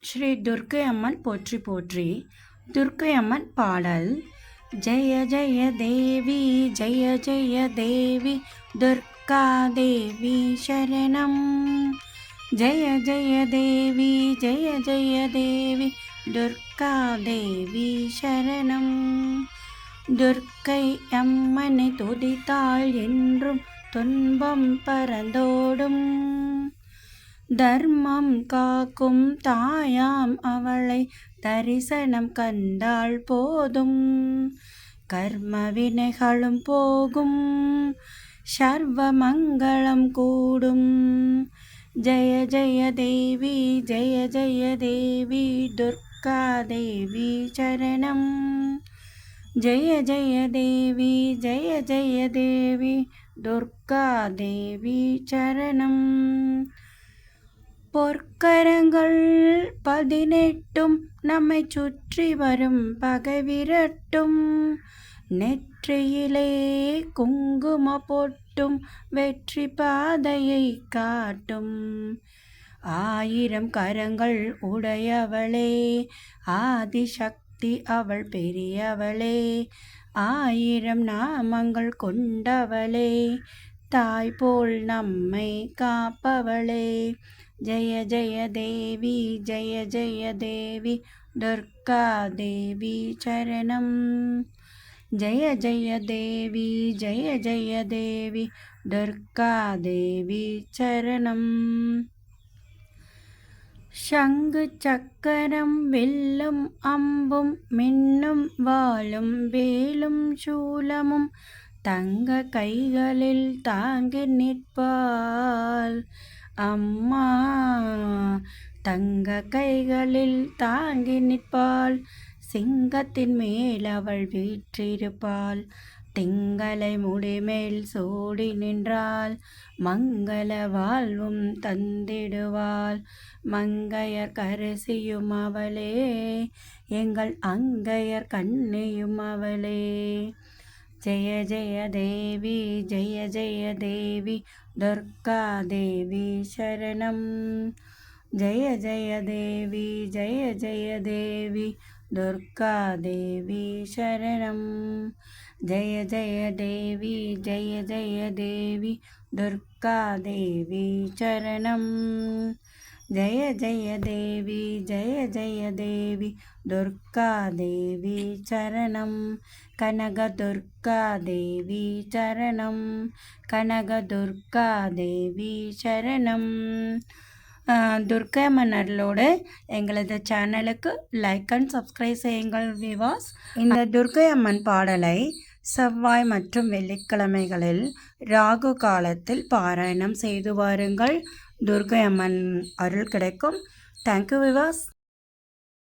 ஸ்ரீ துர்க்கை அம்மன் போற்றி போற்றி. துர்க்கை அம்மன் பாடல். ஜெய ஜெய தேவி ஜெய ஜெய தேவி துர்கா தேவி சரணம். ஜெய ஜெய தேவி ஜெய ஜெய தேவி துர்கா தேவி சரணம். துர்க்கை அம்மனை துதித்தாள் என்றும் துன்பம் பறந்தோடும். தர்மம் காக்கும் தாயாம் அவளை தரிசனம் கண்டால் போதும். கர்ம வினைகளும் போகும், சர்வ மங்களம் கூடும். ஜெய ஜெய தேவி ஜெய ஜெய தேவி துர்கா தேவி சரணம். ஜெய ஜெய தேவி ஜெய ஜெய தேவி துர்கா தேவி சரணம். பொற்கரங்கள் 18 நம்மை சுற்றி வரும் பகை விரட்டும். நெற்றியிலே குங்கும பொட்டும் வெற்றி பாதையை காட்டும். 1000 கரங்கள் உடையவளே ஆதிசக்தி அவள் பெரியவளே. 1000 நாமங்கள் கொண்டவளே தாய் போல் நம்மை காப்பவளே. ஜெய ஜெய தேவி ஜெய ஜெய தேவி துர்கா தேவி சரணம். ஜெய ஜெய தேவி ஜெய ஜெய தேவி துர்கா தேவி சரணம். சங்கு சக்கரம் வில்லும் அம்பும் மின்னும் வாளும் வேலும் சூலமும் தங்க கைகளில் தாங்கி நிற்பாள் அம்மா. தங்க கைகளில் தாங்கி நிற்பாள். சிங்கத்தின் மேல் அவள் வீற்றிருப்பாள். திங்களை முடிமேல் சூடி நின்றாள். மங்கள வாழ்வும் தந்திடுவாள். மங்கையர் கரசியும் அவளே எங்கள் அங்கையர் கண்ணியும் அவளே. ஜெய ஜெய தேவி ஜெய ஜெய தேவி துர்கா தேவி சரணம். ஜெய ஜெய தேவி ஜெய ஜெய தேவி துர்கா தேவி சரணம். ஜெய ஜெய தேவி ஜெய ஜெய தேவி துர்கா தேவி சரணம். ஜெய ஜெய தேவி ஜெய ஜெய தேவி துர்கா தேவி சரணம். கனக துர்கா தேவி சரணம். கனக துர்கா தேவி சரணம். துர்க்கை அம்மன் அருளோடு எங்களது சேனலுக்கு லைக் அண்ட் சப்ஸ்கிரைப் செய்யுங்கள் விவாஸ். இந்த துர்க்கை அம்மன் பாடலை செவ்வாய் மற்றும் வெள்ளிக்கிழமைகளில் ராகு காலத்தில் பாராயணம் செய்து வாருங்கள். துர்க்கை அம்மன் அருள் கிடைக்கும். தேங்க்யூ விவாஸ்.